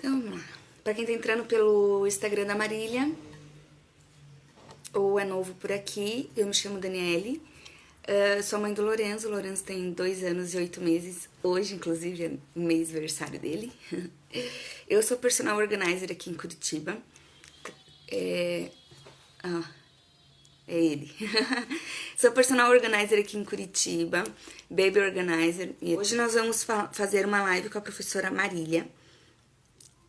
Então, vamos lá. Pra quem tá entrando pelo Instagram da Marília, ou é novo por aqui, eu me chamo Daniele. Sou mãe do Lorenzo. O Lorenzo tem 2 anos e 8 meses. Hoje, inclusive, é o mês-versário dele. Eu sou personal organizer aqui em Curitiba. É ele. Sou personal organizer aqui em Curitiba, baby organizer. E hoje nós vamos fazer uma live com a professora Marília.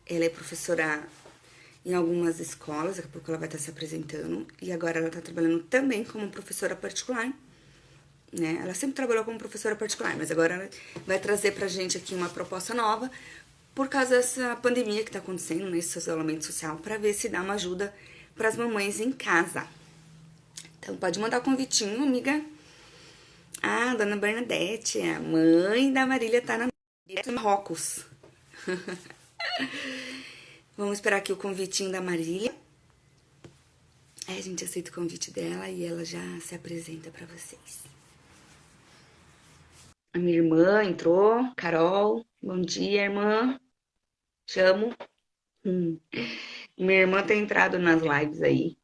Ela é professora em algumas escolas, daqui a pouco ela vai estar se apresentando. E agora ela está trabalhando também como professora particular, né? Ela sempre trabalhou como professora particular, mas agora ela vai trazer pra gente aqui uma proposta nova por causa dessa pandemia que tá acontecendo, nesse isolamento social, para ver se dá uma ajuda para as mamães em casa. Então pode mandar o convitinho, amiga. Ah, Dona Bernadette, a mãe da Marília tá na Marrocos. Vamos esperar aqui o convitinho da Marília. Aí a gente aceita o convite dela e ela já se apresenta pra vocês. A minha irmã entrou, Carol. Bom dia, irmã. Chamo. Minha irmã tem entrado nas lives aí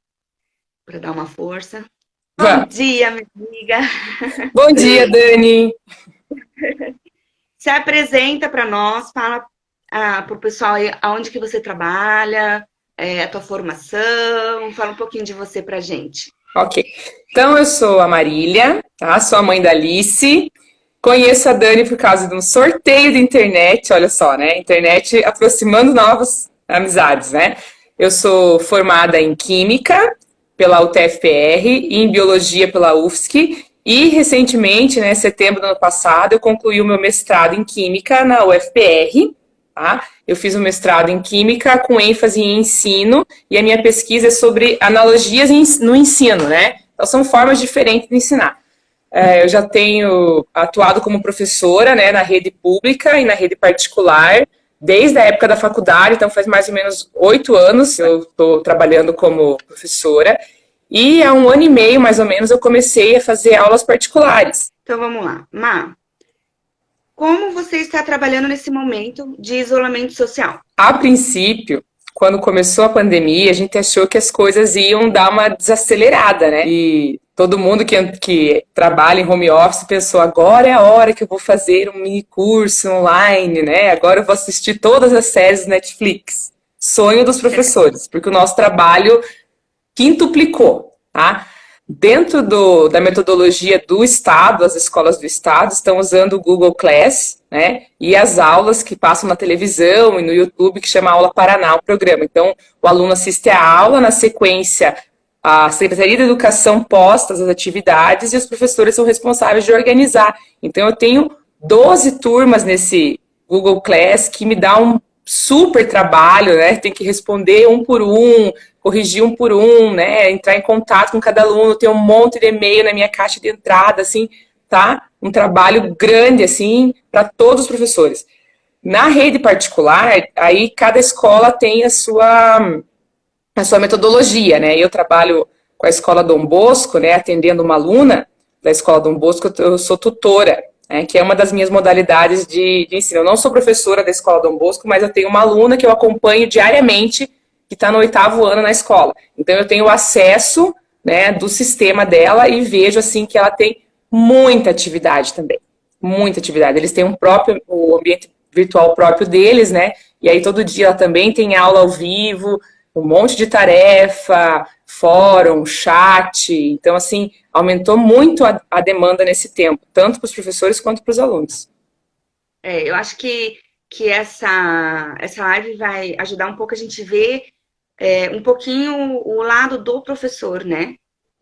pra dar uma força. Bom dia, minha amiga. Bom dia, Dani. Se apresenta pra nós, fala pro pessoal aí aonde que você trabalha, a tua formação, fala um pouquinho de você pra gente. Ok. Então, eu sou a Marília, tá? Sou a mãe da Alice. Conheço a Dani por causa de um sorteio de internet, olha só, né? Internet aproximando novas amizades, né? Eu sou formada em Química pela UTFPR e em Biologia pela UFSC. E, recentemente, né, em setembro do ano passado, eu concluí o meu mestrado em Química na UFPR. Tá? Eu fiz um mestrado em Química com ênfase em ensino e a minha pesquisa é sobre analogias no ensino, né? Então, são formas diferentes de ensinar. Eu já tenho atuado como professora, né, na rede pública e na rede particular desde a época da faculdade, então faz mais ou menos 8 anos que eu estou trabalhando como professora e há 1 ano e meio, mais ou menos, eu comecei a fazer aulas particulares. Então vamos lá. Má, como você está trabalhando nesse momento de isolamento social? A princípio, quando começou a pandemia, a gente achou que as coisas iam dar uma desacelerada, né? E todo mundo que trabalha em home office pensou, agora é a hora que eu vou fazer um mini curso online, né? Agora eu vou assistir todas as séries do Netflix. Sonho dos professores, porque o nosso trabalho quintuplicou, tá? Dentro da metodologia do Estado, as escolas do Estado estão usando o Google Class, né? E as aulas que passam na televisão e no YouTube, que chama Aula Paraná, o programa. Então, o aluno assiste a aula, na sequência, a Secretaria de Educação posta as atividades e os professores são responsáveis de organizar. Então, eu tenho 12 turmas nesse Google Class, que me dá um super trabalho, né? Tem que responder um por um, corrigir um por um, né? Entrar em contato com cada aluno, ter um monte de e-mail na minha caixa de entrada, assim, tá? Um trabalho grande, assim, para todos os professores. Na rede particular, aí cada escola tem a sua metodologia, né? Eu trabalho com a Escola Dom Bosco, né? Atendendo uma aluna da Escola Dom Bosco, eu sou tutora, né, que é uma das minhas modalidades de ensino. Eu não sou professora da Escola Dom Bosco, mas eu tenho uma aluna que eu acompanho diariamente, que está no 8º ano na escola. Então, eu tenho acesso, né, do sistema dela e vejo, assim, que ela tem muita atividade também. Muita atividade. Eles têm o ambiente virtual próprio deles, né, e aí todo dia ela também tem aula ao vivo, um monte de tarefa, fórum, chat. Então, assim, aumentou muito a demanda nesse tempo, tanto para os professores quanto para os alunos. Eu acho que essa live vai ajudar um pouco a gente ver um pouquinho o lado do professor, né?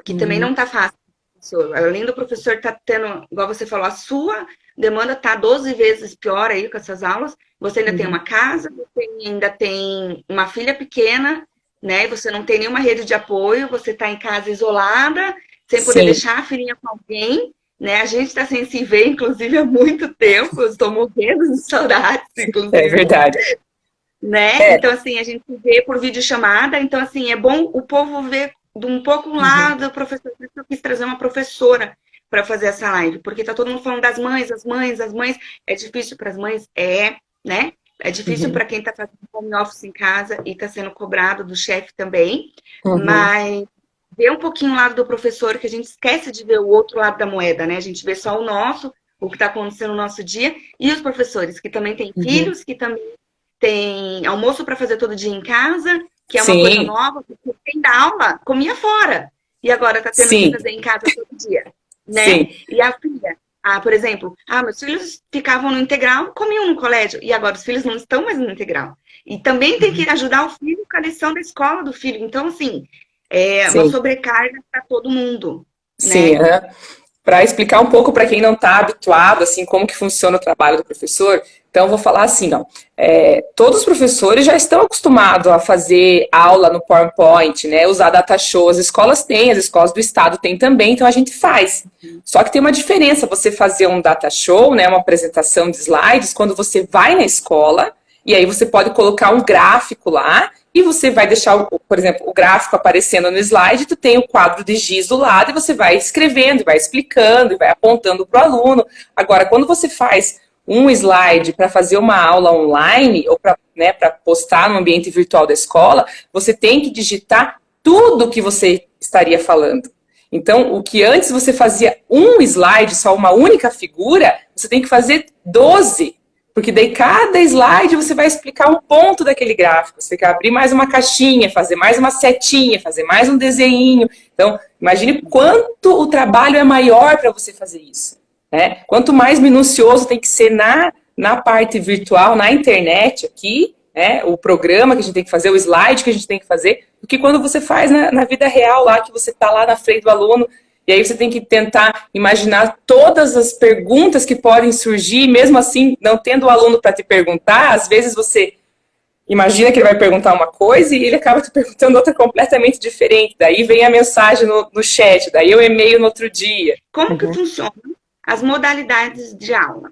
Que também não tá fácil, professor. Além do professor tá tendo, igual você falou, a sua demanda tá 12 vezes pior aí com essas aulas. Você ainda tem uma casa, você ainda tem uma filha pequena, né? Você não tem nenhuma rede de apoio, você tá em casa isolada, sem poder Sim, deixar a filhinha com alguém, né? A gente está sem se ver, inclusive, há muito tempo. Eu estou morrendo de saudades, é inclusive, verdade. né? É, Então, assim, a gente se vê por videochamada. Então, assim, é bom o povo ver de um pouco o lado do professor. Por isso eu quis trazer uma professora para fazer essa live, porque tá todo mundo falando das mães, as mães, as mães. É difícil para as mães? É, né? É difícil para quem está fazendo home office em casa e está sendo cobrado do chefe também, Uhum. mas ver um pouquinho o lado do professor, que a gente esquece de ver o outro lado da moeda, né? A gente vê só o nosso, o que está acontecendo no nosso dia, e os professores, que também têm Uhum. filhos, que também têm almoço para fazer todo dia em casa, que é uma coisa Sim, nova, porque quem dá aula comia fora, e agora está tendo que sim, fazer em casa todo dia, né? sim. E a filha, por exemplo, meus filhos ficavam no integral, comiam no colégio, e agora os filhos não estão mais no integral. E também tem que ajudar o filho com a lição da escola do filho. Então, assim, é uma Sim, sobrecarga para todo mundo, sim. né? Para explicar um pouco para quem não está habituado, assim, como que funciona o trabalho do professor, então eu vou falar assim, ó, todos os professores já estão acostumados a fazer aula no PowerPoint, né, usar data show, as escolas têm, as escolas do estado têm também, então a gente faz. Só que tem uma diferença você fazer um data show, né, uma apresentação de slides, quando você vai na escola, e aí você pode colocar um gráfico lá, e você vai deixar, por exemplo, o gráfico aparecendo no slide, tu tem o quadro de giz do lado e você vai escrevendo, vai explicando, e vai apontando para o aluno. Agora, quando você faz um slide para fazer uma aula online ou para, né, para postar no ambiente virtual da escola, você tem que digitar tudo que você estaria falando. Então, o que antes você fazia um slide, só uma única figura, você tem que fazer 12. Porque daí cada slide você vai explicar um ponto daquele gráfico. Você quer abrir mais uma caixinha, fazer mais uma setinha, fazer mais um desenho. Então, imagine quanto o trabalho é maior para você fazer isso. Né? Quanto mais minucioso tem que ser na parte virtual, na internet aqui, né? O programa que a gente tem que fazer, o slide que a gente tem que fazer, do que quando você faz na vida real lá, que você está lá na frente do aluno. E aí você tem que tentar imaginar todas as perguntas que podem surgir, mesmo assim, não tendo o aluno para te perguntar, às vezes você imagina que ele vai perguntar uma coisa e ele acaba te perguntando outra completamente diferente. Daí vem a mensagem no chat, daí o e-mail no outro dia. Como que funcionam as modalidades de aula?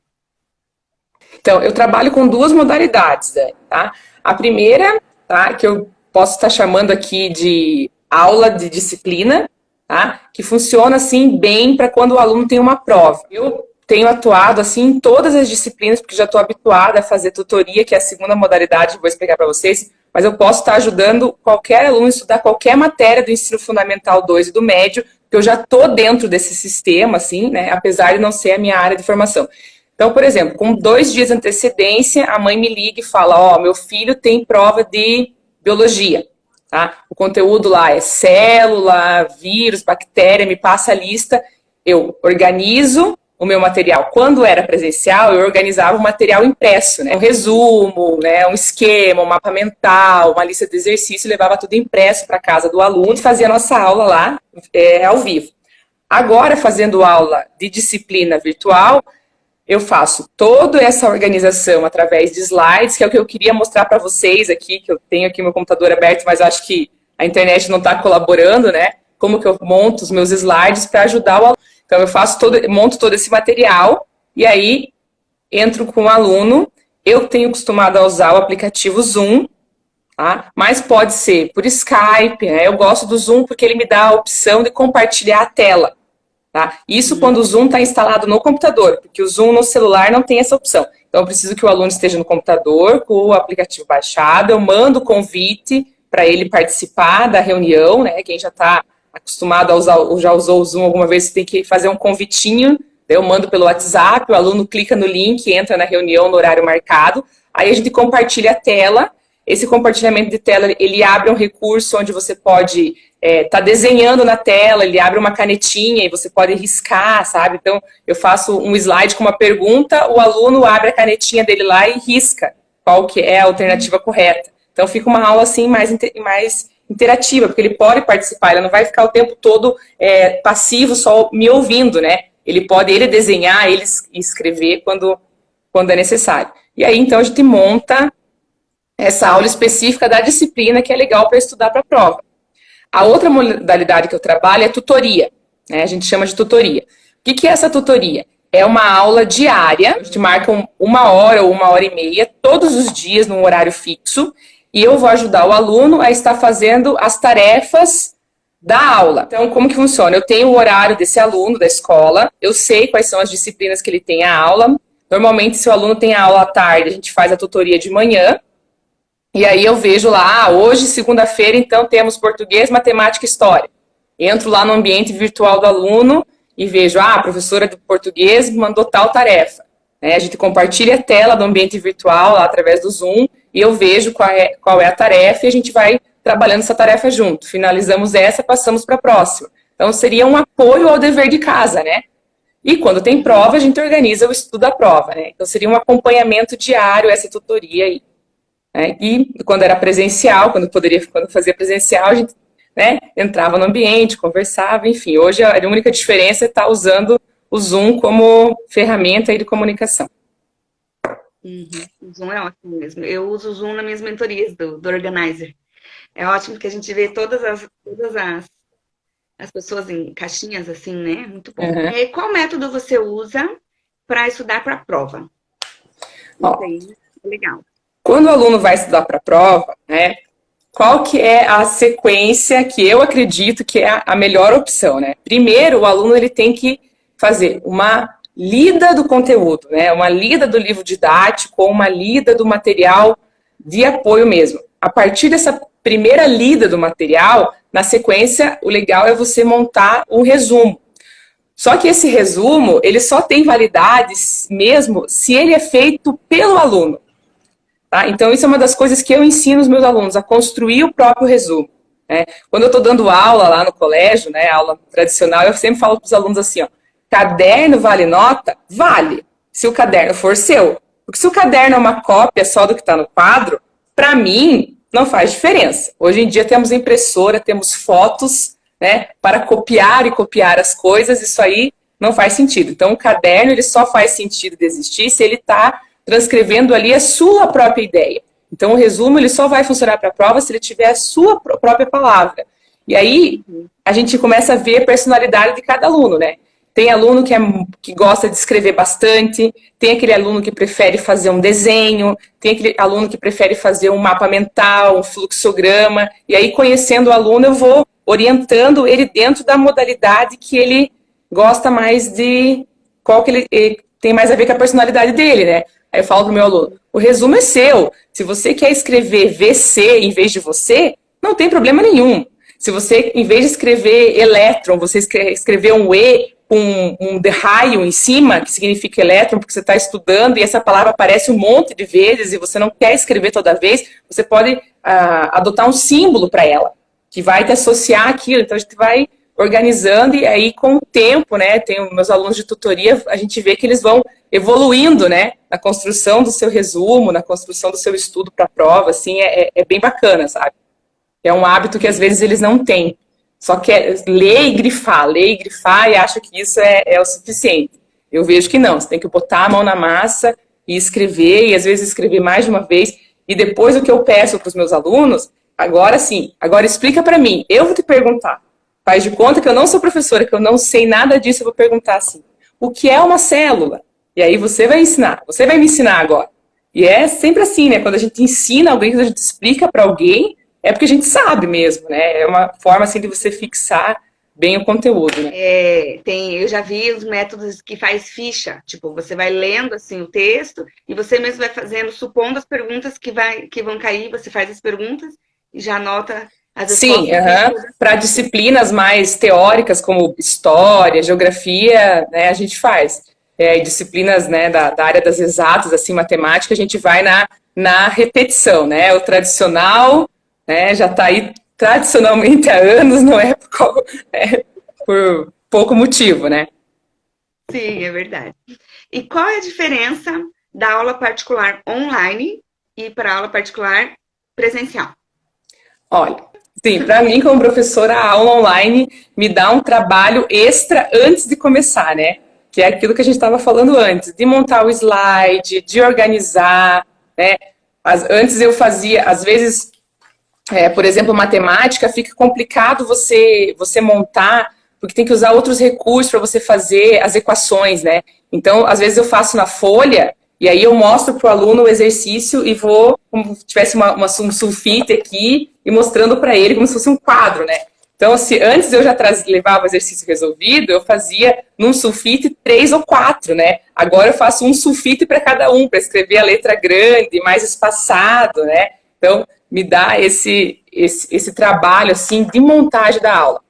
Então, eu trabalho com duas modalidades, né, tá? A primeira, tá, que eu posso estar chamando aqui de aula de disciplina, tá? Que funciona assim bem para quando o aluno tem uma prova. Eu tenho atuado assim em todas as disciplinas, porque já estou habituada a fazer tutoria, que é a segunda modalidade, vou explicar para vocês, mas eu posso estar ajudando qualquer aluno a estudar qualquer matéria do ensino fundamental 2 e do médio, porque eu já estou dentro desse sistema, assim, né? Apesar de não ser a minha área de formação. Então, por exemplo, com 2 dias de antecedência, a mãe me liga e fala, ó, meu filho tem prova de biologia, tá? O conteúdo lá é célula, vírus, bactéria, me passa a lista, eu organizo o meu material. Quando era presencial, eu organizava o material impresso, né? Um resumo, né? Um esquema, um mapa mental, uma lista de exercício, levava tudo impresso para casa do aluno e fazia a nossa aula lá ao vivo. Agora, fazendo aula de disciplina virtual, eu faço toda essa organização através de slides, que é o que eu queria mostrar para vocês aqui, que eu tenho aqui meu computador aberto, mas acho que a internet não está colaborando, né? Como que eu monto os meus slides para ajudar o aluno. Então, eu monto todo esse material e aí entro com o aluno. Eu tenho acostumado a usar o aplicativo Zoom, tá? Mas pode ser por Skype, né? Eu gosto do Zoom porque ele me dá a opção de compartilhar a tela. Tá? Isso quando o Zoom está instalado no computador, porque o Zoom no celular não tem essa opção. Então, eu preciso que o aluno esteja no computador, com o aplicativo baixado, eu mando o convite para ele participar da reunião, né? Quem já está acostumado a usar, ou já usou o Zoom alguma vez, você tem que fazer um convitinho, eu mando pelo WhatsApp, o aluno clica no link, entra na reunião no horário marcado, aí a gente compartilha a tela. Esse compartilhamento de tela, ele abre um recurso onde você pode tá desenhando na tela, ele abre uma canetinha e você pode riscar, sabe? Então, eu faço um slide com uma pergunta, o aluno abre a canetinha dele lá e risca qual que é a alternativa correta. Então, fica uma aula, assim, mais interativa, porque ele pode participar, ele não vai ficar o tempo todo passivo, só me ouvindo, né? Ele pode desenhar, ele escrever quando é necessário. E aí, então, a gente monta essa aula específica da disciplina que é legal para estudar para a prova. A outra modalidade que eu trabalho é tutoria, né? A gente chama de tutoria. O que é essa tutoria? É uma aula diária, a gente marca 1 hora ou 1 hora e meia, todos os dias, num horário fixo, e eu vou ajudar o aluno a estar fazendo as tarefas da aula. Então, como que funciona? Eu tenho o horário desse aluno da escola, eu sei quais são as disciplinas que ele tem a aula, Normalmente, se o aluno tem a aula à tarde, a gente faz a tutoria de manhã, e aí eu vejo lá, hoje, segunda-feira, então, temos português, matemática e história. Entro lá no ambiente virtual do aluno e vejo, a professora de português mandou tal tarefa. Né? A gente compartilha a tela do ambiente virtual lá através do Zoom e eu vejo qual é a tarefa e a gente vai trabalhando essa tarefa junto. Finalizamos essa, passamos para a próxima. Então, seria um apoio ao dever de casa, né? E quando tem prova, a gente organiza o estudo da prova, né? Então, seria um acompanhamento diário, essa tutoria aí. Né? E quando era presencial, quando fazia presencial, a gente, né, entrava no ambiente, conversava, enfim. Hoje, a única diferença é estar usando o Zoom como ferramenta aí de comunicação. O Zoom é ótimo mesmo. Eu uso o Zoom nas minhas mentorias do Organizer. É ótimo que a gente vê todas as pessoas em caixinhas, assim, né? Muito bom. Uhum. E qual método você usa para estudar para a prova? Isso aí é legal. Quando o aluno vai estudar para a prova, né? Qual que é a sequência que eu acredito que é a melhor opção, né? Primeiro, o aluno ele tem que fazer uma lida do conteúdo, né? Uma lida do livro didático ou uma lida do material de apoio mesmo. A partir dessa primeira lida do material, na sequência, o legal é você montar um resumo. Só que esse resumo, ele só tem validade mesmo se ele é feito pelo aluno. Tá? Então, isso é uma das coisas que eu ensino os meus alunos, a construir o próprio resumo. Né? Quando eu estou dando aula lá no colégio, né, aula tradicional, eu sempre falo para os alunos assim, ó, caderno vale nota? Vale, se o caderno for seu. Porque se o caderno é uma cópia só do que está no quadro, para mim, não faz diferença. Hoje em dia temos impressora, temos fotos, né, para copiar e copiar as coisas, isso aí não faz sentido. Então, o caderno ele só faz sentido de existir se ele está transcrevendo ali a sua própria ideia. Então, o resumo ele só vai funcionar para a prova se ele tiver a sua própria palavra. E aí, a gente começa a ver a personalidade de cada aluno, né? Tem aluno que gosta de escrever bastante, tem aquele aluno que prefere fazer um desenho, tem aquele aluno que prefere fazer um mapa mental, um fluxograma, e aí, conhecendo o aluno, eu vou orientando ele dentro da modalidade que ele gosta mais de, qual que ele tem mais a ver com a personalidade dele, né? Aí eu falo pro meu aluno, o resumo é seu. Se você quer escrever VC em vez de você, não tem problema nenhum. Se você, em vez de escrever elétron, você escrever um E com um de raio em cima, que significa elétron, porque você está estudando e essa palavra aparece um monte de vezes e você não quer escrever toda vez, você pode adotar um símbolo para ela, que vai te associar àquilo. Então, a gente vai organizando e aí, com o tempo, né, tem os meus alunos de tutoria, a gente vê que eles vão evoluindo, né, na construção do seu resumo, na construção do seu estudo para a prova, assim, é bem bacana, sabe? É um hábito que às vezes eles não têm. Só que ler e grifar e acho que isso é o suficiente. Eu vejo que não, você tem que botar a mão na massa e escrever, e às vezes escrever mais de uma vez. E depois o que eu peço para os meus alunos, agora sim, agora explica para mim, eu vou te perguntar. Faz de conta que eu não sou professora, que eu não sei nada disso, eu vou perguntar assim, o que é uma célula? E aí você vai ensinar, você vai me ensinar agora. E é sempre assim, né? Quando a gente ensina alguém, quando a gente explica para alguém, é porque a gente sabe mesmo, né? É uma forma assim de você fixar bem o conteúdo, né? Eu já vi os métodos que faz ficha, tipo, você vai lendo assim o texto e você mesmo vai fazendo, supondo as perguntas que vão cair, você faz as perguntas e já anota as respostas. Sim, para disciplinas mais teóricas como história, geografia, né, a gente faz. Disciplinas, né, da área das exatas, assim, matemática, a gente vai na repetição, né? O tradicional, né, já está aí tradicionalmente há anos, não é por pouco motivo, né? Sim, é verdade. E qual é a diferença da aula particular online e para a aula particular presencial? Olha, sim, para mim como professora, a aula online me dá um trabalho extra antes de começar, né? Que é aquilo que a gente estava falando antes, de montar o slide, de organizar, né? Antes eu fazia, às vezes, por exemplo, matemática, fica complicado você montar, porque tem que usar outros recursos para você fazer as equações, né? Então, às vezes eu faço na folha, e aí eu mostro para o aluno o exercício e vou, como se tivesse um sulfite aqui, e mostrando para ele como se fosse um quadro, né? Então, se antes eu já levava o exercício resolvido, eu fazia num sulfite 3 ou 4, né? Agora eu faço um sulfite para cada um, para escrever a letra grande, mais espaçado, né? Então, me dá esse trabalho, assim, de montagem da aula.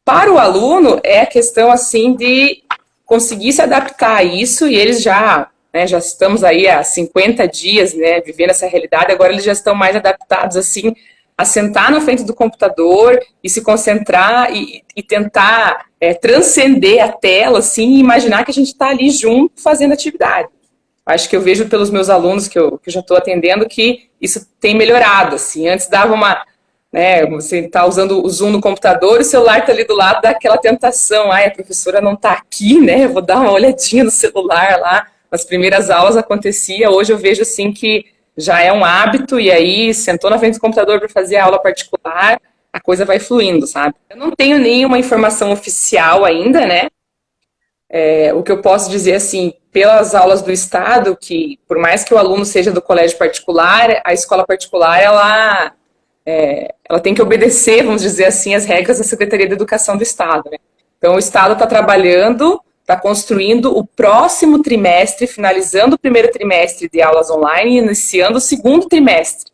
Para o aluno, é a questão, assim, de conseguir se adaptar a isso, e eles já, né, já estamos aí há 50 dias, né, vivendo essa realidade, agora eles já estão mais adaptados, assim, a sentar na frente do computador e se concentrar e tentar transcender a tela, assim, e imaginar que a gente está ali junto fazendo atividade. Acho que eu vejo pelos meus alunos que eu já estou atendendo que isso tem melhorado, assim. Antes dava uma, né, você está usando o Zoom no computador, o celular está ali do lado, dá aquela tentação, ai, a professora não está aqui, né, vou dar uma olhadinha no celular lá. Nas primeiras aulas acontecia, hoje eu vejo, assim, que já é um hábito, e aí sentou na frente do computador para fazer a aula particular, a coisa vai fluindo, sabe? Eu não tenho nenhuma informação oficial ainda, né? O que eu posso dizer, assim, pelas aulas do Estado, que por mais que o aluno seja do colégio particular, a escola particular, ela tem que obedecer, vamos dizer assim, as regras da Secretaria de Educação do Estado, né? Então, o Estado está trabalhando, está construindo o próximo trimestre, finalizando o primeiro trimestre de aulas online e iniciando o segundo trimestre.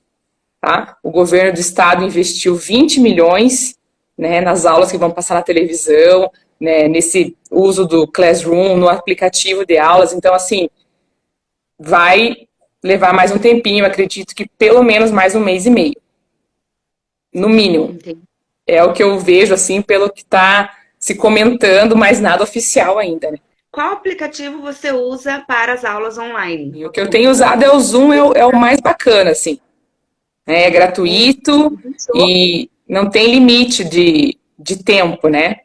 Tá? O governo do estado investiu 20 milhões, né, nas aulas que vão passar na televisão, né, nesse uso do Classroom, no aplicativo de aulas. Então, assim, vai levar mais um tempinho, eu acredito que pelo menos mais um mês e meio. No mínimo. Entendi. É o que eu vejo, assim, pelo que está se comentando, mas nada oficial ainda, né? Qual aplicativo você usa para as aulas online? E o que eu tenho usado é o Zoom, é o mais bacana, assim. É gratuito e não tem limite de tempo, né?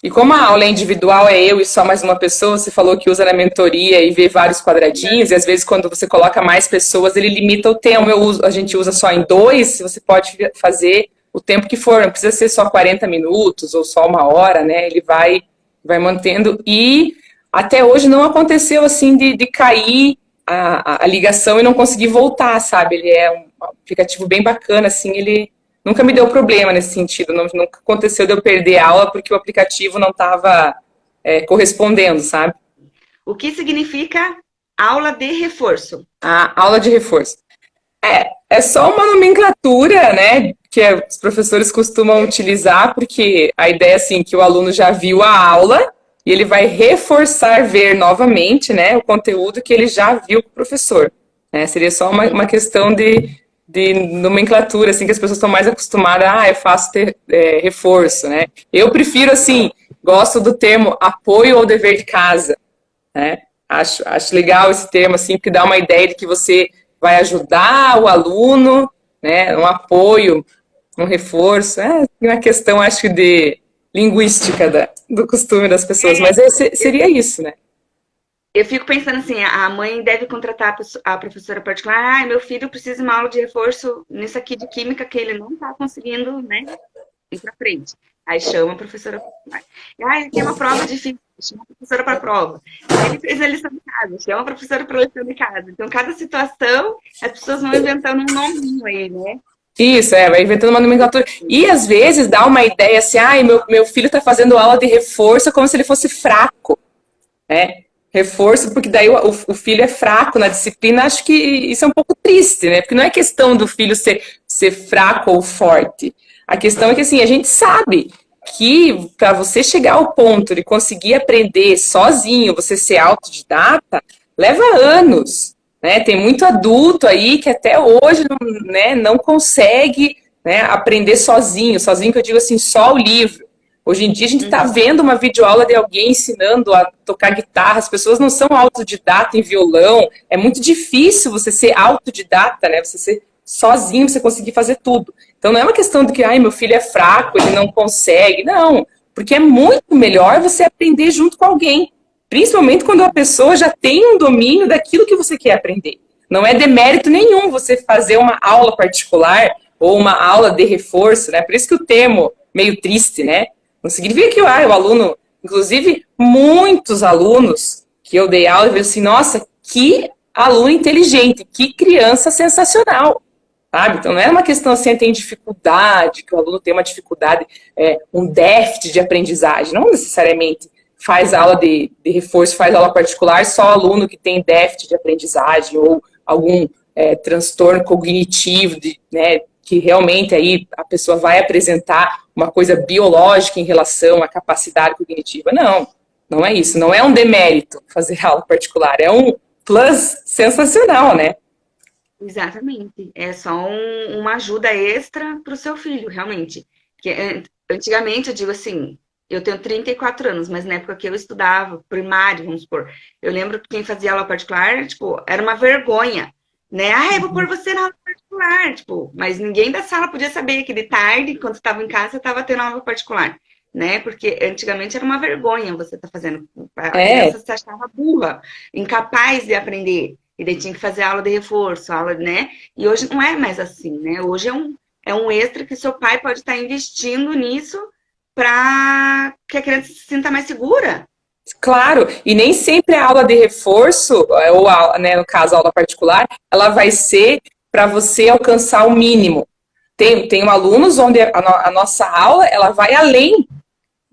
E como a aula é individual, é eu e só mais uma pessoa, você falou que usa na mentoria e vê vários quadradinhos, e às vezes quando você coloca mais pessoas, ele limita o tempo. A gente usa só em 2, você pode fazer o tempo que for, não precisa ser só 40 minutos ou só 1 hora, né? Ele vai mantendo. E até hoje não aconteceu assim de cair a ligação e não conseguir voltar, sabe? Ele é um aplicativo bem bacana, assim, ele nunca me deu problema nesse sentido, nunca aconteceu de eu perder a aula porque o aplicativo não estava correspondendo, sabe? O que significa aula de reforço? A aula de reforço. É só uma nomenclatura, né, que os professores costumam utilizar, porque a ideia é assim, que o aluno já viu a aula e ele vai reforçar ver novamente, né, o conteúdo que ele já viu com o professor. Né? Seria só uma questão de nomenclatura, assim, que as pessoas estão mais acostumadas, eu faço reforço, né. Eu prefiro, assim, gosto do termo apoio ao dever de casa, né. Acho legal esse termo, assim, porque dá uma ideia de que você vai ajudar o aluno, né, um apoio, um reforço. É uma questão, acho, de linguística do costume das pessoas, mas seria isso, né? Eu fico pensando assim, a mãe deve contratar a professora particular, meu filho precisa de uma aula de reforço nisso aqui de química que ele não está conseguindo, né, ir para frente. Aí chama a professora particular. Ele tem uma prova difícil, chama a professora para a prova. Aí ele fez a lição de casa, chama a professora para a lição de casa. Então, cada situação, as pessoas vão inventando um nominho aí, né? Isso, vai inventando uma nomenclatura. E, às vezes, dá uma ideia assim, meu filho está fazendo aula de reforço como se ele fosse fraco, né? Reforço, porque daí o filho é fraco na disciplina. Acho que isso é um pouco triste, né? Porque não é questão do filho ser fraco ou forte. A questão é que, assim, a gente sabe que para você chegar ao ponto de conseguir aprender sozinho, você ser autodidata, leva anos, né? Tem muito adulto aí que até hoje não consegue, né, aprender sozinho que eu digo assim, só o livro. Hoje em dia a gente está vendo uma videoaula de alguém ensinando a tocar guitarra, as pessoas não são autodidata em violão, é muito difícil você ser autodidata, né? Você ser sozinho, você conseguir fazer tudo. Então não é uma questão de que, meu filho é fraco, ele não consegue. Não, porque é muito melhor você aprender junto com alguém. Principalmente quando a pessoa já tem um domínio daquilo que você quer aprender. Não é demérito nenhum você fazer uma aula particular ou uma aula de reforço, né? Por isso que o termo meio triste, né? Não significa que o aluno, inclusive muitos alunos que eu dei aula, eu vejo assim, nossa, que aluno inteligente, que criança sensacional. sabe? Então não é uma questão assim, tem dificuldade, que o aluno tem uma dificuldade, um déficit de aprendizagem, não necessariamente faz aula de reforço, faz aula particular, só aluno que tem déficit de aprendizagem ou algum transtorno cognitivo, né, que realmente aí a pessoa vai apresentar uma coisa biológica em relação à capacidade cognitiva. Não, não é isso. Não é um demérito fazer aula particular, é um plus sensacional, né? Exatamente. É só uma ajuda extra para o seu filho, realmente. Que, antigamente, eu digo assim, eu tenho 34 anos, mas na época que eu estudava primário, vamos supor, eu lembro que quem fazia aula particular, tipo, era uma vergonha, né? Ah, eu vou pôr você na aula particular, tipo, mas ninguém da sala podia saber que de tarde, quando estava em casa, estava tendo aula particular, né? Porque antigamente era uma vergonha você estar fazendo. A criança se achava burra, incapaz de aprender. E daí tinha que fazer aula de reforço, aula, né? E hoje não é mais assim, né? Hoje é um extra que seu pai pode estar investindo nisso para que a criança se sinta mais segura. Claro, e nem sempre a aula de reforço, ou né, no caso a aula particular, ela vai ser para você alcançar o mínimo. Tem alunos onde a nossa aula ela vai além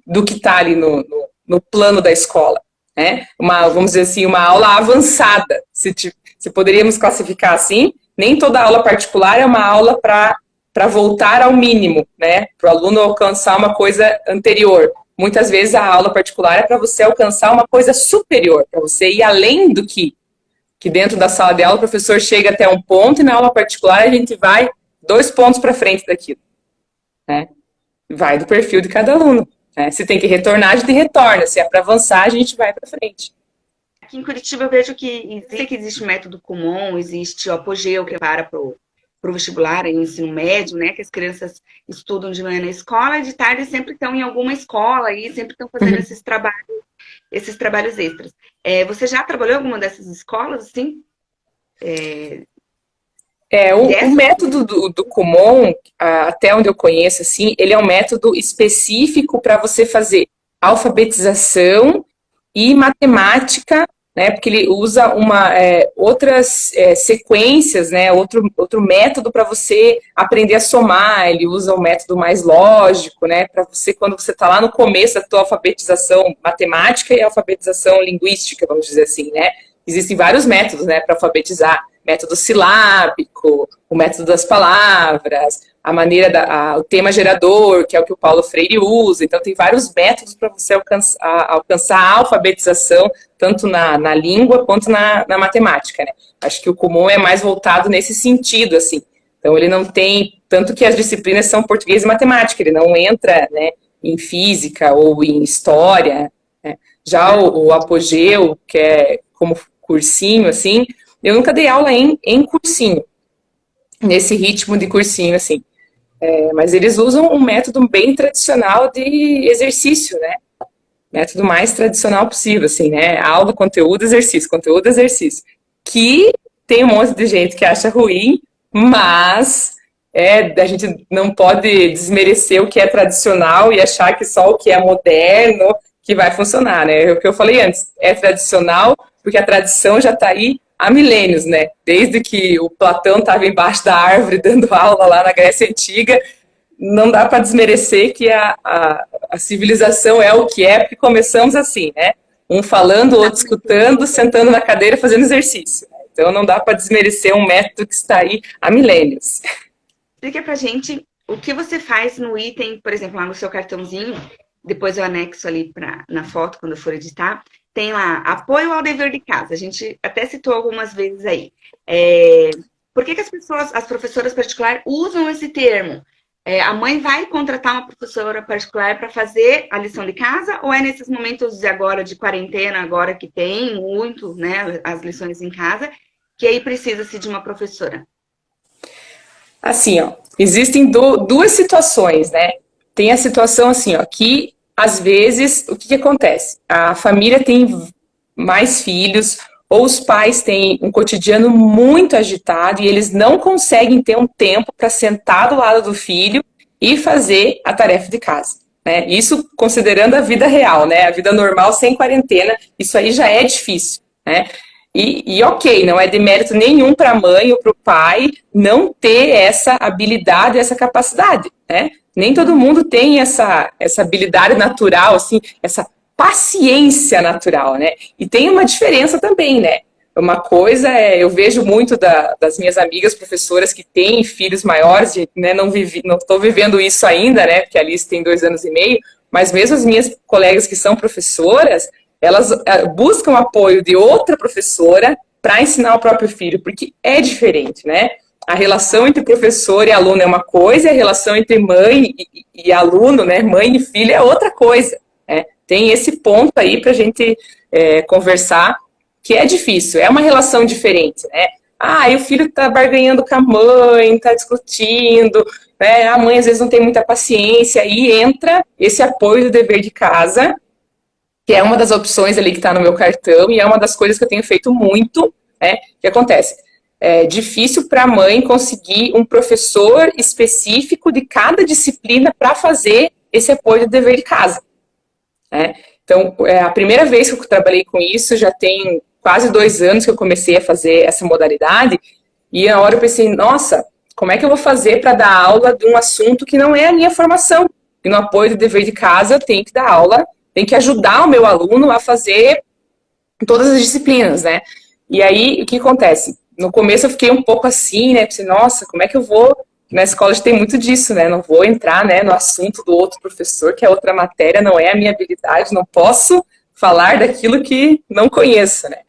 do que está ali no plano da escola. Né? Vamos dizer assim, uma aula avançada, se poderíamos classificar assim. Nem toda aula particular é uma aula para voltar ao mínimo, né? Para o aluno alcançar uma coisa anterior. Muitas vezes a aula particular é para você alcançar uma coisa superior, para você ir além do que dentro da sala de aula o professor chega até um ponto e na aula particular a gente vai 2 pontos para frente daquilo. Né? Vai do perfil de cada aluno. Né? Se tem que retornar, a gente retorna. Se é para avançar, a gente vai para frente. Aqui em Curitiba eu vejo que existe o método Kumon, existe o Apogeu, que para para o vestibular, o ensino médio, né? Que as crianças estudam de manhã na escola e de tarde sempre estão em alguma escola e sempre estão fazendo esses trabalhos extras. Você já trabalhou em alguma dessas escolas, assim? O método do Kumon, até onde eu conheço, assim, ele é um método específico para você fazer alfabetização e matemática, né, porque ele usa outras sequências, né, outro método para você aprender a somar, ele usa um método mais lógico, né, para você, quando você está lá no começo da tua alfabetização matemática e alfabetização linguística, vamos dizer assim, né, existem vários métodos, né, para alfabetizar, método silábico, o método das palavras, a maneira o tema gerador, que é o que o Paulo Freire usa. Então, tem vários métodos para você alcançar a alfabetização, tanto na língua quanto na matemática, né? Acho que o Kumon é mais voltado nesse sentido, assim. Então, ele não tem, tanto que as disciplinas são português e matemática, ele não entra, né, em física ou em história, né? Já o Apogeu, que é como cursinho, assim, eu nunca dei aula em cursinho, nesse ritmo de cursinho, assim. Mas eles usam um método bem tradicional de exercício, né? Método mais tradicional possível, assim, né? Aula, conteúdo, exercício. Que tem um monte de gente que acha ruim, mas a gente não pode desmerecer o que é tradicional e achar que só o que é moderno que vai funcionar, né? É o que eu falei antes, é tradicional porque a tradição já está aí há milênios, né? Desde que o Platão estava embaixo da árvore dando aula lá na Grécia Antiga, não dá para desmerecer que a civilização é o que é, porque começamos assim, né? Um falando, outro escutando, sentando na cadeira, fazendo exercício. Então não dá para desmerecer um método que está aí há milênios. Explica pra gente o que você faz no item, por exemplo, lá no seu cartãozinho, depois eu anexo ali na foto, quando eu for editar, tem lá, apoio ao dever de casa. A gente até citou algumas vezes aí. Por que as professoras particulares usam esse termo? A mãe vai contratar uma professora particular para fazer a lição de casa? Ou é nesses momentos de agora, de quarentena, agora que tem muito, né, as lições em casa, que aí precisa-se de uma professora? Assim, ó, existem duas situações, né? Tem a situação assim, ó, que às vezes, o que acontece? A família tem mais filhos, ou os pais têm um cotidiano muito agitado e eles não conseguem ter um tempo para sentar do lado do filho e fazer a tarefa de casa. Né? Isso considerando a vida real, né? A vida normal sem quarentena, isso aí já é difícil. Né? E ok, não é demérito nenhum para a mãe ou para o pai não ter essa habilidade, essa capacidade, né? Nem todo mundo tem essa habilidade natural, assim, essa paciência natural, né? E tem uma diferença também, né? Uma coisa é, eu vejo muito das minhas amigas professoras que têm filhos maiores, né? Não estou vivendo isso ainda, né? Porque a Alice tem 2 anos e meio, mas mesmo as minhas colegas que são professoras, elas buscam apoio de outra professora para ensinar o próprio filho, porque é diferente, né? A relação entre professor e aluno é uma coisa, e a relação entre mãe e aluno, né? Mãe e filho é outra coisa, né? Tem esse ponto aí para a gente conversar, que é difícil, é uma relação diferente, né? Ah, e o filho está barganhando com a mãe, está discutindo, né? A mãe às vezes não tem muita paciência, e entra esse apoio do dever de casa, que é uma das opções ali que está no meu cartão, e é uma das coisas que eu tenho feito muito, né? O que acontece? É difícil para a mãe conseguir um professor específico de cada disciplina para fazer esse apoio do dever de casa, né? Então, a primeira vez que eu trabalhei com isso, já tem quase 2 anos que eu comecei a fazer essa modalidade, e na hora eu pensei, nossa, como é que eu vou fazer para dar aula de um assunto que não é a minha formação? E no apoio do dever de casa, eu tenho que dar aula, tenho que ajudar o meu aluno a fazer todas as disciplinas, né? E aí, o que acontece? No começo eu fiquei um pouco assim, né? Pensei, nossa, como é que eu vou... Na escola a gente tem muito disso, né? Não vou entrar, né, no assunto do outro professor, que é outra matéria, não é a minha habilidade, não posso falar daquilo que não conheço, né?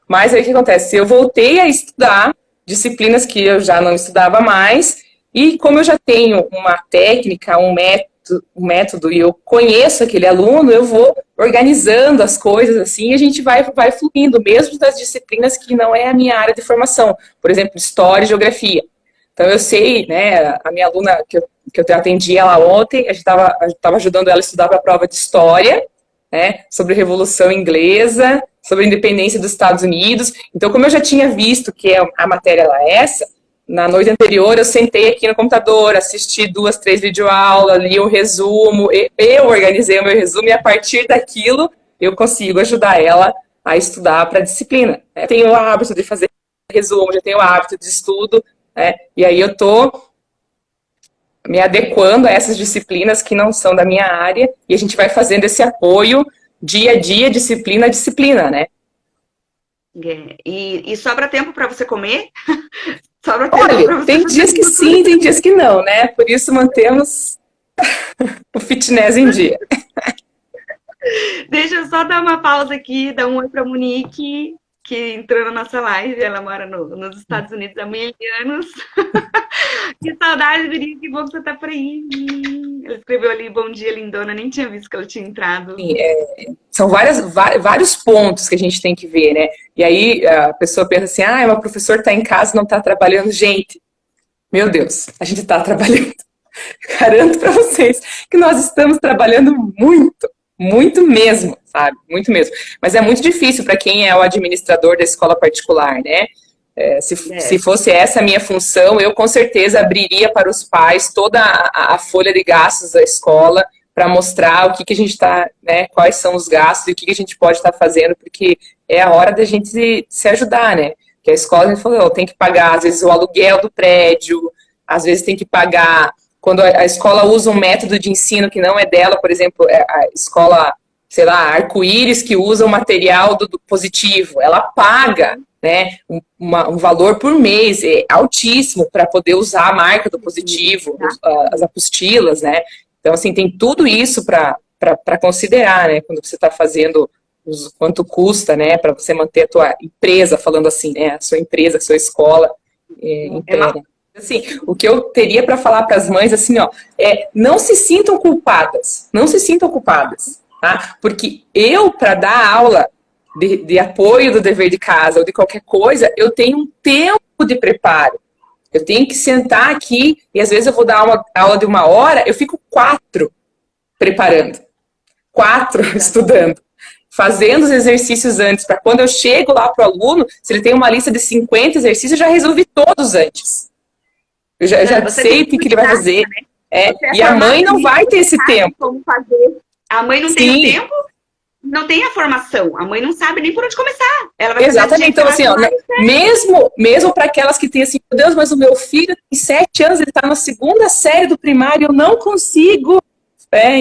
Mas aí o que acontece? Eu voltei a estudar disciplinas que eu já não estudava mais, e como eu já tenho uma técnica, um método e eu conheço aquele aluno, eu vou organizando as coisas assim, e a gente vai fluindo, mesmo das disciplinas que não é a minha área de formação, por exemplo, História e Geografia. Então eu sei, né, a minha aluna que eu atendi ela ontem, a gente estava ajudando ela a estudar para a prova de História, né, sobre a Revolução Inglesa, sobre a independência dos Estados Unidos. Então, como eu já tinha visto que a matéria era essa, na noite anterior eu sentei aqui no computador, assisti 2, 3 videoaulas, li o resumo, eu organizei o meu resumo, e a partir daquilo eu consigo ajudar ela a estudar para a disciplina. Eu tenho o hábito de fazer resumo, já tenho o hábito de estudo, né? E aí eu estou me adequando a essas disciplinas que não são da minha área, e a gente vai fazendo esse apoio dia a dia, disciplina a disciplina, né? E sobra tempo para você comer? Sobra tempo Olha, pra você tem dias que sim, tem dias que não, né? Por isso mantemos o fitness em dia. Deixa eu só dar uma pausa aqui, dar um oi para Monique, que entrou na nossa live. Ela mora nos Estados Unidos há 1000 anos. Que saudade, Viri, que bom que você tá por aí. Ela escreveu ali, bom dia, lindona. Nem tinha visto que ela tinha entrado. Sim, são vários pontos que a gente tem que ver, né? E aí a pessoa pensa assim, ah, uma professora está em casa e não está trabalhando. Gente, meu Deus, a gente está trabalhando. Garanto para vocês que nós estamos trabalhando muito, muito mesmo, sabe? Muito mesmo. Mas é muito difícil para quem é o administrador da escola particular, né? Se fosse essa a minha função, eu com certeza abriria para os pais toda a folha de gastos da escola para mostrar o que a gente está, né, quais são os gastos e o que a gente pode estar fazendo, porque é a hora da gente se ajudar, né? Que a escola, a gente falou, tem que pagar, às vezes, o aluguel do prédio, às vezes tem que pagar, quando a escola usa um método de ensino que não é dela, por exemplo, a escola, sei lá, Arco-Íris, que usa o material do positivo, ela paga, né, um valor por mês altíssimo para poder usar a marca do positivo, as apostilas, né? Então, assim, tem tudo isso para considerar, né, quando você está fazendo quanto custa, né, para você manter a tua empresa, falando assim, né, a sua empresa, a sua escola inteira. Assim, o que eu teria para falar para as mães, assim, ó, não se sintam culpadas, não se sintam culpadas, tá? Porque eu, para dar aula de apoio do dever de casa ou de qualquer coisa, eu tenho um tempo de preparo. Eu tenho que sentar aqui e às vezes eu vou dar uma aula de 1 hora, eu fico 4 preparando, 4 estudando, fazendo os exercícios antes, para quando eu chego lá para o aluno, se ele tem uma lista de 50 exercícios, eu já resolvi todos antes. Eu já sei o que ele vai fazer. Né? E a mãe não vai ter esse tempo. Como fazer. A mãe não tem o tempo? não tem a formação. A mãe não sabe nem por onde começar. Ela vai Exatamente. Então, assim, ó, mesmo para aquelas que têm assim, meu Deus, mas o meu filho tem 7 anos, ele está na 2ª série do primário, eu não consigo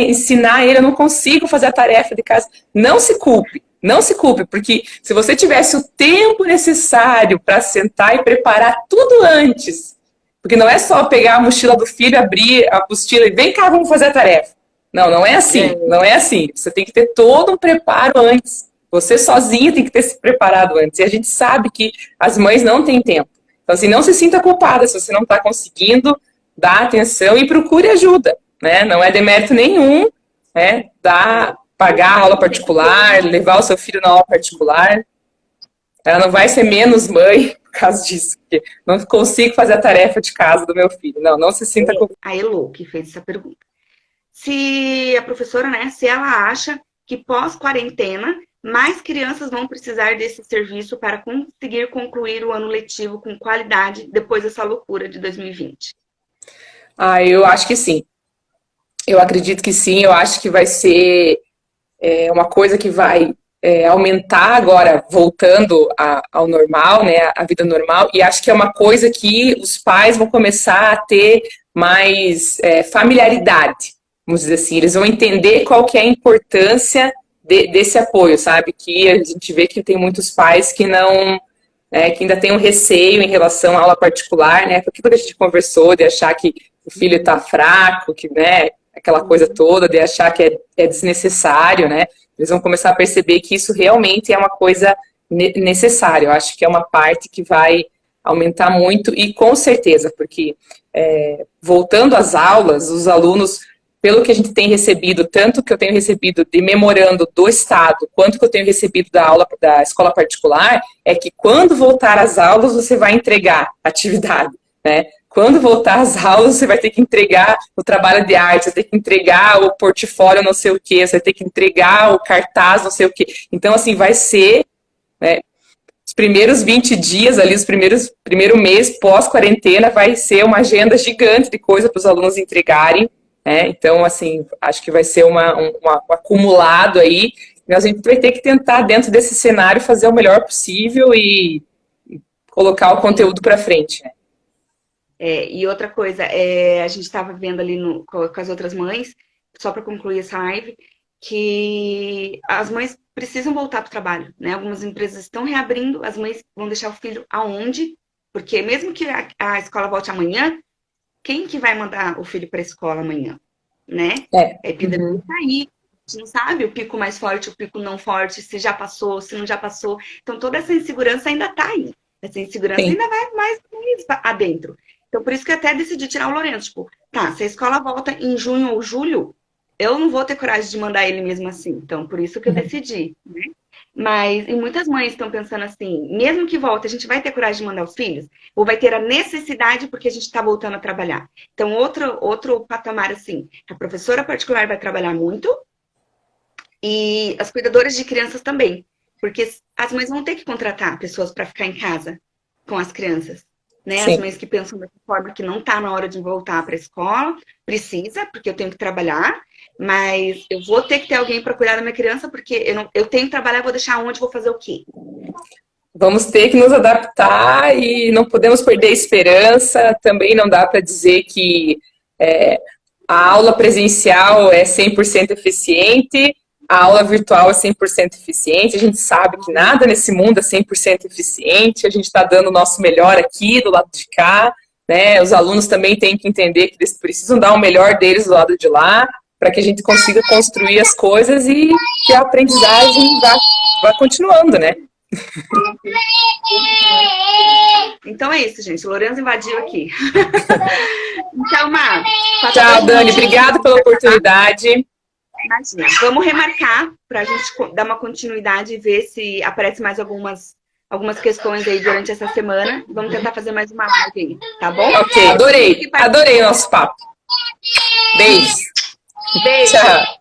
ensinar ele, eu não consigo fazer a tarefa de casa. Não se culpe. Não se culpe, porque se você tivesse o tempo necessário para sentar e preparar tudo antes, porque não é só pegar a mochila do filho, abrir a apostila e vem cá, vamos fazer a tarefa. Não, não é assim, não é assim. Você tem que ter todo um preparo antes. Você sozinha tem que ter se preparado antes. E a gente sabe que as mães não têm tempo. Então, assim, não se sinta culpada se você não está conseguindo dar atenção e procure ajuda, né? Não é demérito nenhum, né? Pagar aula particular, levar o seu filho na aula particular. Ela não vai ser menos mãe por causa disso, porque não consigo fazer a tarefa de casa do meu filho. Não, não se sinta culpada. A Elo que fez essa pergunta. Se a professora, né, se ela acha que pós-quarentena, mais crianças vão precisar desse serviço para conseguir concluir o ano letivo com qualidade depois dessa loucura de 2020. Eu acho que sim. Eu acredito que sim, eu acho que vai ser uma coisa que vai aumentar agora, voltando ao normal, né, a vida normal, e acho que é uma coisa que os pais vão começar a ter mais familiaridade, vamos dizer assim, eles vão entender qual que é a importância desse apoio, sabe, que a gente vê que tem muitos pais que não, que ainda tem um receio em relação à aula particular, né, aquilo que a gente conversou, de achar que o filho está fraco, que, né, aquela coisa toda, de achar que é desnecessário, né, eles vão começar a perceber que isso realmente é uma coisa necessária, eu acho que é uma parte que vai aumentar muito, e com certeza, porque voltando às aulas, os alunos, pelo que a gente tem recebido, tanto que eu tenho recebido de memorando do Estado, quanto que eu tenho recebido da aula da escola particular, é que quando voltar às aulas, você vai entregar atividade, né? Quando voltar às aulas, você vai ter que entregar o trabalho de arte, você vai ter que entregar o portfólio não sei o quê, você vai ter que entregar o cartaz não sei o quê. Então, assim, vai ser, né, os primeiros 20 dias ali, primeiro mês pós-quarentena, vai ser uma agenda gigante de coisa para os alunos entregarem. Então, assim, acho que vai ser um acumulado aí. A gente vai ter que tentar, dentro desse cenário, fazer o melhor possível e colocar o conteúdo para frente, né? E outra coisa, a gente estava vendo ali com as outras mães, só para concluir essa live, que as mães precisam voltar para o trabalho, né? Algumas empresas estão reabrindo, as mães vão deixar o filho aonde? Porque mesmo que a escola volte amanhã, quem que vai mandar o filho para a escola amanhã, né? A epidemia está aí, a gente não sabe o pico mais forte, o pico não forte, se já passou, se não já passou. Então toda essa insegurança ainda está aí. Essa insegurança ainda vai mais adentro. Então, por isso que eu até decidi tirar o Lourenço. Tipo, tá, se a escola volta em junho ou julho, eu não vou ter coragem de mandar ele mesmo assim. Então, por isso que eu decidi, né? Mas, e muitas mães estão pensando assim, mesmo que volte, a gente vai ter coragem de mandar os filhos? Ou vai ter a necessidade porque a gente está voltando a trabalhar? Então, outro patamar, assim, a professora particular vai trabalhar muito e as cuidadoras de crianças também. Porque as mães vão ter que contratar pessoas para ficar em casa com as crianças. Né? As mães que pensam dessa forma que não está na hora de voltar para a escola, precisa, porque eu tenho que trabalhar, mas eu vou ter que ter alguém para cuidar da minha criança, porque eu tenho que trabalhar, vou deixar onde, vou fazer o quê? Vamos ter que nos adaptar e não podemos perder a esperança. Também não dá para dizer que a aula presencial é 100% eficiente, a aula virtual é 100% eficiente, a gente sabe que nada nesse mundo é 100% eficiente, a gente está dando o nosso melhor aqui, do lado de cá, né? Os alunos também têm que entender que eles precisam dar o melhor deles do lado de lá, para que a gente consiga construir as coisas e que a aprendizagem vá continuando, né? Então é isso, gente. O Lourenço invadiu aqui. Então, Mar. Tchau, Dani. Obrigada pela oportunidade. Imagina. Vamos remarcar para a gente dar uma continuidade e ver se aparece mais algumas questões aí durante essa semana. Vamos tentar fazer mais uma live aí, tá bom? Ok, adorei o nosso papo. Beijo. Beijo. Tchau.